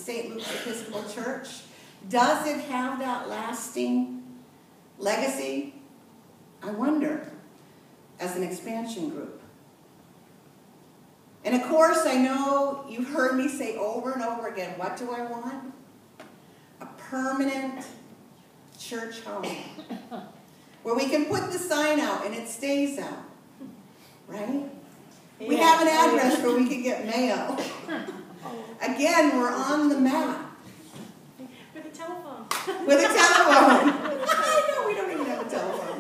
St. Luke's Episcopal Church? Does it have that lasting legacy? I wonder, as an expansion group. And of course, I know you've heard me say over and over again, what do I want? A permanent church home. Where we can put the sign out and it stays out. Right? Yeah. We have an address where we can get mail. Again, we're on the map. With a telephone. With a telephone. I know, we don't even have a telephone.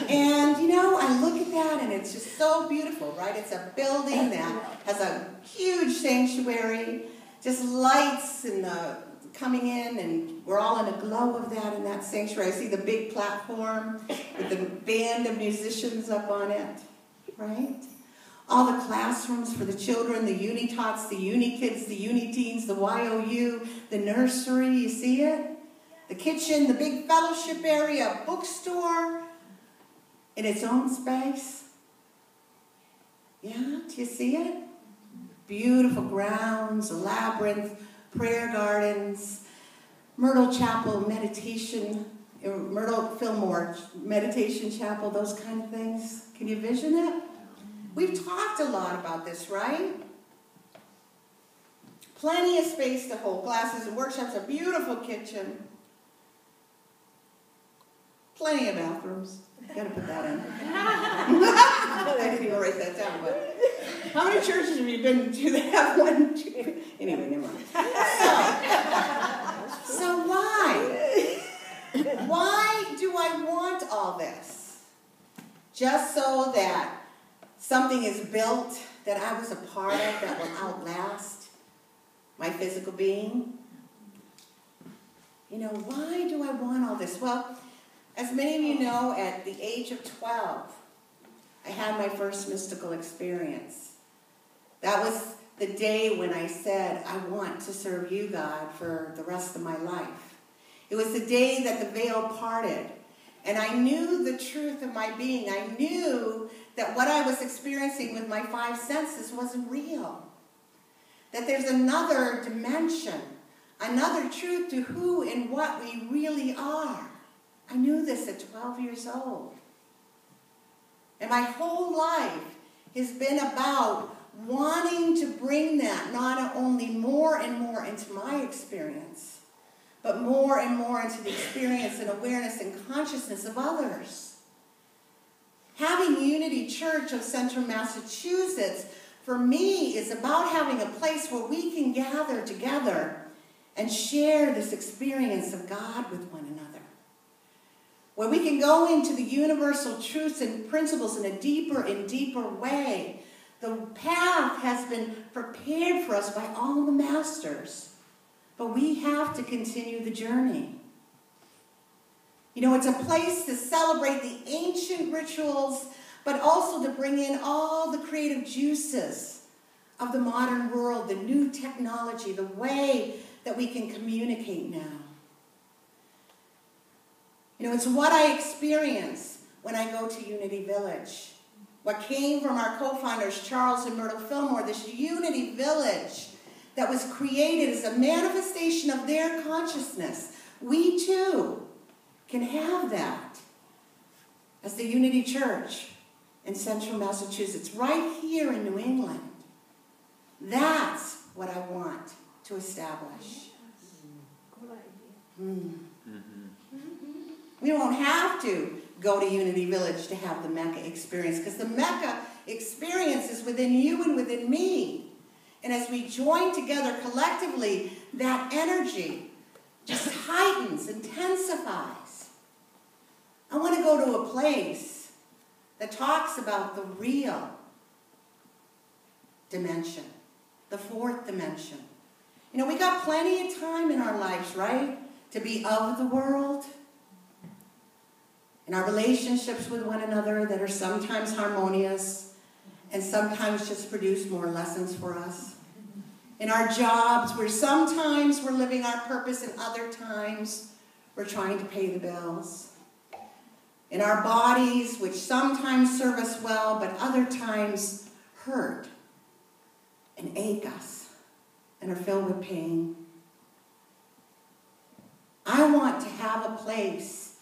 And, you know, I look at that and it's just so beautiful, right? It's a building that has a huge sanctuary, just lights and coming in, and we're all in a glow of that in that sanctuary. I see the big platform with the band of musicians up on it, right? All the classrooms for the children, the uni-tots, the uni-kids, the uni-teens, the YOU, the nursery, you see it? The kitchen, the big fellowship area, bookstore, in its own space. Yeah, do you see it? Beautiful grounds, a labyrinth, prayer gardens, Myrtle Chapel meditation, Myrtle Fillmore meditation chapel, those kind of things. Can you vision it? We've talked a lot about this, right? Plenty of space to hold classes and workshops, a beautiful kitchen. Plenty of bathrooms. Got to put that in. I didn't even write that down, but how many churches have you been to that have one? Anyway, never mind. So why? Why do I want all this? Just so that something is built that I was a part of that will outlast my physical being? You know, why do I want all this? Well, as many of you know, at the age of 12, I had my first mystical experience. That was the day when I said, I want to serve you, God, for the rest of my life. It was the day that the veil parted, and I knew the truth of my being. I knew that what I was experiencing with my five senses wasn't real. That there's another dimension, another truth to who and what we really are. I knew this at 12 years old. And my whole life has been about wanting to bring that not only more and more into my experience, but more and more into the experience and awareness and consciousness of others. Having Unity Church of Central Massachusetts, for me, is about having a place where we can gather together and share this experience of God with one another. Where we can go into the universal truths and principles in a deeper and deeper way. The path has been prepared for us by all the masters, but we have to continue the journey. You know, it's a place to celebrate the ancient rituals, but also to bring in all the creative juices of the modern world, the new technology, the way that we can communicate now. You know, it's what I experience when I go to Unity Village. What came from our co-founders, Charles and Myrtle Fillmore, this Unity Village that was created as a manifestation of their consciousness. We too can have that as the Unity Church in Central Massachusetts, right here in New England. That's what I want to establish. Good idea. We don't have to go to Unity Village to have the Mecca experience, because the Mecca experience is within you and within me. And as we join together collectively, that energy just heightens, intensifies. I want to go to a place that talks about the real dimension, the fourth dimension. You know, we got plenty of time in our lives, right, to be of the world. In our relationships with one another that are sometimes harmonious and sometimes just produce more lessons for us. In our jobs where sometimes we're living our purpose and other times we're trying to pay the bills. In our bodies, which sometimes serve us well but other times hurt and ache us. and are filled with pain. I want to have a place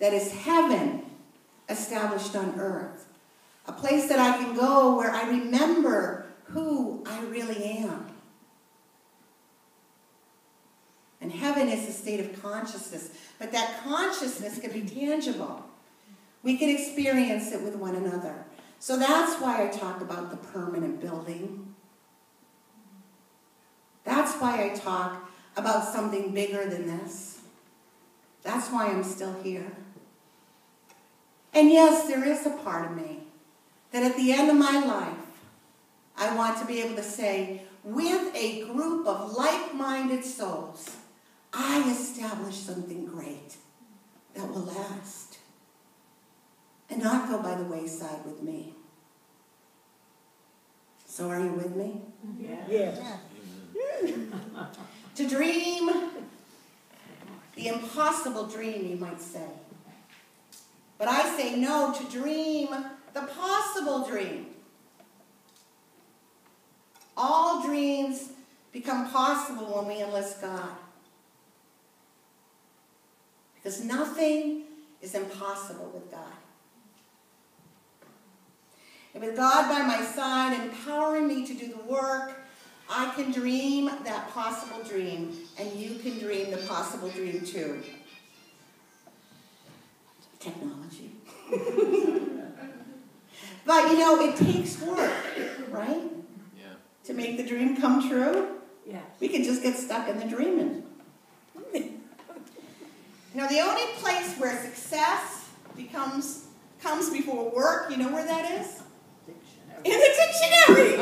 that is heaven established on earth. A place that I can go where I remember who I really am. And heaven is a state of consciousness, but that consciousness can be tangible. We can experience it with one another. So that's why I talk about the permanent building. That's why I talk about something bigger than this. That's why I'm still here. And yes, there is a part of me that at the end of my life, I want to be able to say, with a group of like-minded souls, I established something great that will last and not go by the wayside with me. So are you with me? Yes. To dream the impossible dream, you might say. But I say no, to dream the possible dream. All dreams become possible when we enlist God. Because nothing is impossible with God. And with God by my side, empowering me to do the work, I can dream that possible dream, and you can dream the possible dream too. Technology. But you know, it takes work, right? Yeah. To make the dream come true. Yeah. We can just get stuck in the dreaming. You know, the only place where success comes before work, you know where that is? In the dictionary!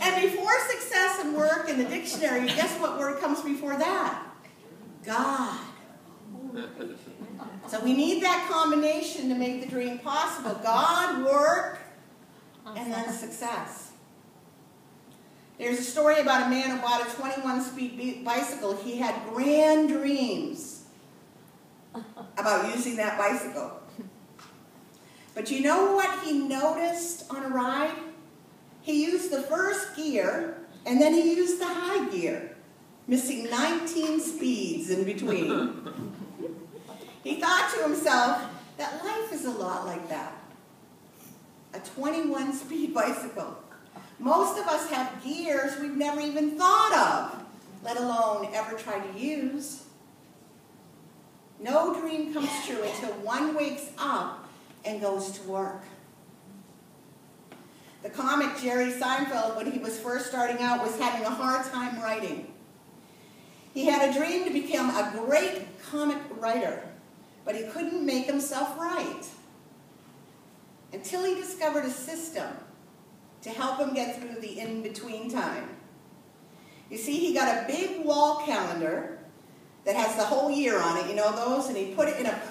And before success and work in the dictionary, guess what word comes before that? God. So we need that combination to make the dream possible. God, work, and then success. There's a story about a man who bought a 21-speed bicycle. He had grand dreams about using that bicycle. But you know what he noticed on a ride? He used the first gear, and then he used the high gear, missing 19 speeds in between. He thought to himself that life is a lot like that. A 21-speed bicycle. Most of us have gears we've never even thought of, let alone ever tried to use. No dream comes true until one wakes up and goes to work. The comic Jerry Seinfeld, when he was first starting out, was having a hard time writing. He had a dream to become a great comic writer, but he couldn't make himself write until he discovered a system to help him get through the in-between time. You see, he got a big wall calendar that has the whole year on it, you know those, and he put it in a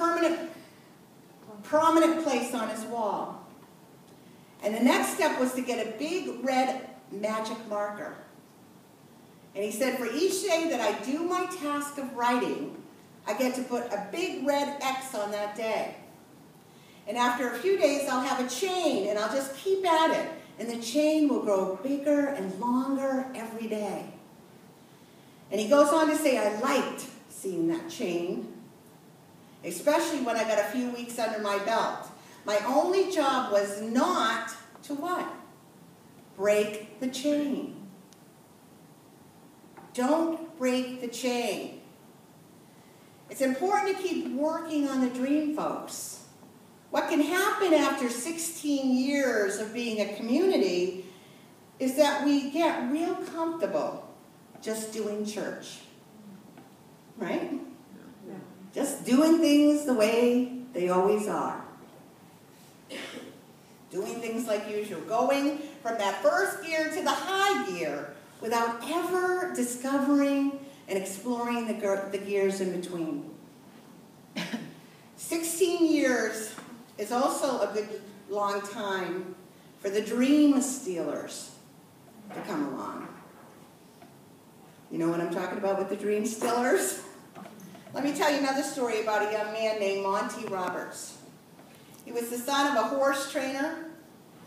prominent place on his wall. And the next step was to get a big red magic marker. And he said, for each day that I do my task of writing, I get to put a big red X on that day. And after a few days, I'll have a chain, and I'll just keep at it. And the chain will grow bigger and longer every day. And he goes on to say, I liked seeing that chain, especially when I got a few weeks under my belt. My only job was not to what? Break the chain. Don't break the chain. It's important to keep working on the dream, folks. What can happen after 16 years of being a community is that we get real comfortable just doing church. Right? Yeah. Just doing things the way they always are. Doing things like usual. Going from that first gear to the high gear without ever discovering and exploring the gears in between. 16 years is also a good long time for the dream stealers to come along. You know what I'm talking about with the dream stealers? Let me tell you another story about a young man named Monty Roberts. He was the son of a horse trainer